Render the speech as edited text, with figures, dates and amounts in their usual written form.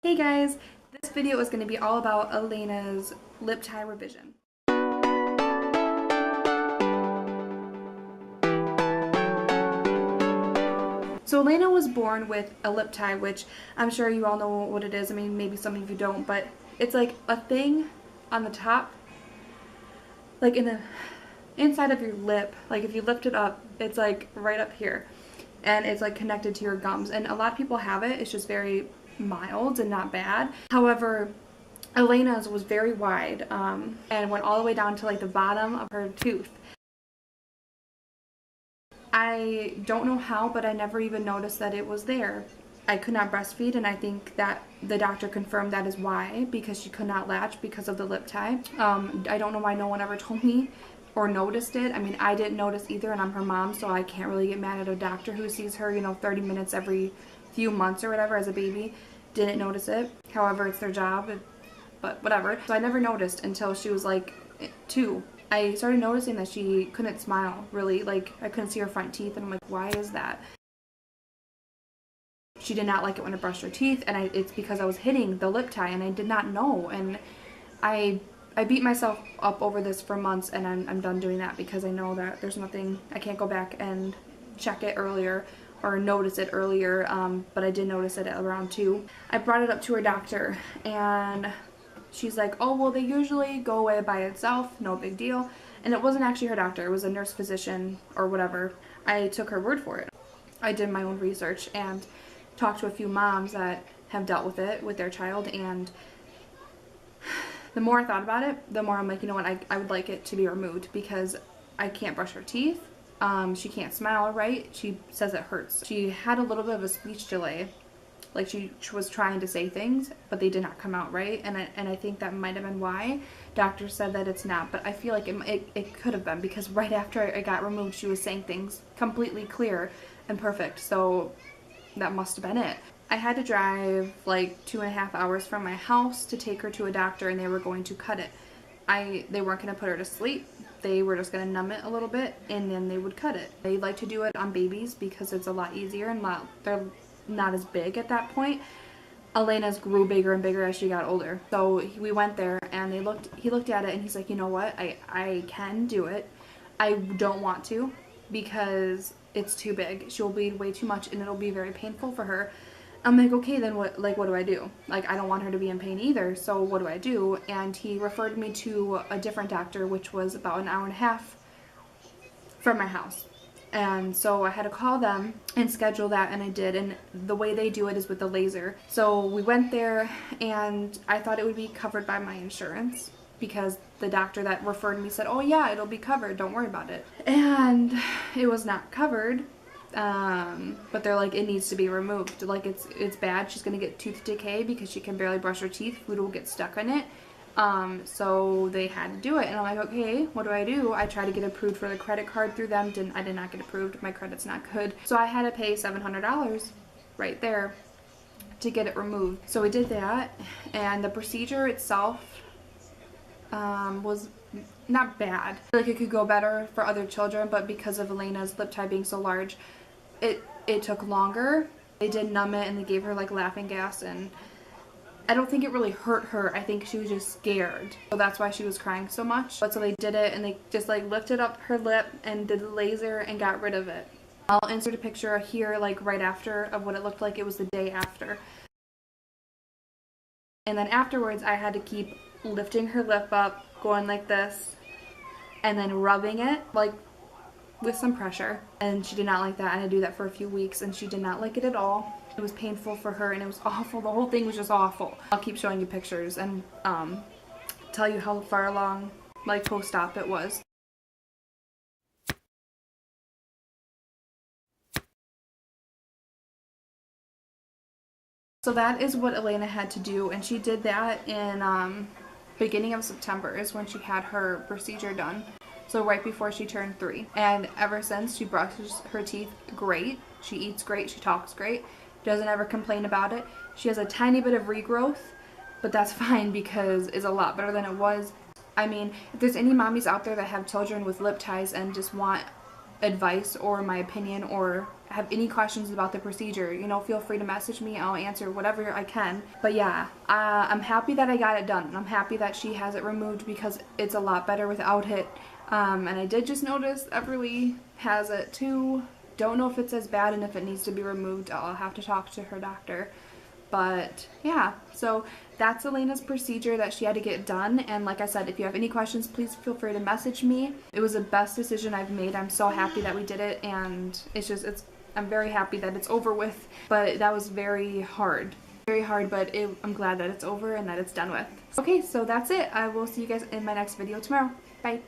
Hey guys, this video is going to be all about Elena's lip tie revision. So Elena was born with a lip tie, which I'm sure you all know what it is. I mean, maybe some of you don't, but it's like a thing on the top, like in the inside of your lip. Like if you lift it up, it's like right up here, and it's like connected to your gums. And a lot of people have it. It's just very mild and not bad. However, Elena's was very wide and went all the way down to like the bottom of her tooth. I don't know how, but I never even noticed that it was there. I could not breastfeed, and I think that the doctor confirmed that is why, because she could not latch because of the lip tie. I don't know why no one ever told me or noticed it. I mean, I didn't notice either, and I'm her mom, so I can't really get mad at a doctor who sees her, 30 minutes every few months or whatever as a baby. Didn't notice it. However, it's their job, but whatever. So I never noticed until she was like 2. I started noticing that she couldn't smile, really. Like, I couldn't see her front teeth, and I'm like, why is that? She did not like it when I brushed her teeth, and it's because I was hitting the lip tie, and I did not know. And I beat myself up over this for months, and I'm done doing that because I know that there's nothing, I can't go back and check it earlier or notice it earlier, but I did notice it at around 2. I brought it up to her doctor, and she's like, oh, well, they usually go away by itself, no big deal. And it wasn't actually her doctor, it was a nurse physician or whatever. I took her word for it. I did my own research and talked to a few moms that have dealt with it with their child, and the more I thought about it, the more I'm like, you know what, I would like it to be removed because I can't brush her teeth. She can't smile right. She says it hurts. She had a little bit of a speech delay. Like she was trying to say things, but they did not come out right. And I think that might have been why. Doctors said that it's not, but I feel like it could have been because right after it got removed, she was saying things completely clear and perfect. So that must have been it. I had to drive like 2.5 hours from my house to take her to a doctor, and they were going to cut it. They weren't going to put her to sleep. They were just going to numb it a little bit, and then they would cut it. They like to do it on babies because it's a lot easier, and they're not as big at that point. Elena's grew bigger and bigger as she got older. So we went there, and he looked at it, and he's like, you know what, I can do it. I don't want to because it's too big. She'll bleed way too much, and it'll be very painful for her. I'm like, okay, then what do I do? Like, I don't want her to be in pain either, so what do I do? And he referred me to a different doctor, which was about an hour and a half from my house. And so I had to call them and schedule that, and I did. And the way they do it is with the laser. So we went there, and I thought it would be covered by my insurance because the doctor that referred me said, oh yeah, it'll be covered, don't worry about it. And it was not covered. But they're like, it needs to be removed. Like, it's bad. She's gonna get tooth decay because she can barely brush her teeth. Food will get stuck in it. So they had to do it, and I'm like, okay, what do? I tried to get approved for the credit card through them. I did not get approved. My credit's not good. So I had to pay $700 right there to get it removed. So we did that, and the procedure itself was not bad. I feel like it could go better for other children, but because of Elena's lip tie being so large, it took longer. They did numb it, and they gave her like laughing gas, and I don't think it really hurt her. I think she was just scared. So that's why she was crying so much. But so they did it, and they just like lifted up her lip and did the laser and got rid of it. I'll insert a picture here like right after of what it looked like. It was the day after. And then afterwards I had to keep lifting her lip up, going like this, and then rubbing it like with some pressure. And she did not like that. I had to do that for a few weeks, and she did not like it at all. It was painful for her, and it was awful. The whole thing was just awful. I'll keep showing you pictures and tell you how far along like post-op it was. So that is what Elena had to do, and she did that in beginning of September is when she had her procedure done. So right before she turned 3. And ever since, she brushes her teeth great. She eats great. She talks great. Doesn't ever complain about it. She has a tiny bit of regrowth, but that's fine because it's a lot better than it was. I mean, if there's any mommies out there that have children with lip ties and just want advice or my opinion or have any questions about the procedure, you know, feel free to message me. I'll answer whatever I can. But yeah, I'm happy that I got it done. I'm happy that she has it removed because it's a lot better without it. And I did just notice Everly has it too. Don't know if it's as bad and if it needs to be removed. I'll have to talk to her doctor. But yeah, so that's Elena's procedure that she had to get done. And like I said, if you have any questions, please feel free to message me. It was the best decision I've made. I'm so happy that we did it, and I'm very happy that it's over with. But that was very hard. Very hard, but I'm glad that it's over and that it's done with. Okay, so that's it. I will see you guys in my next video tomorrow. Bye.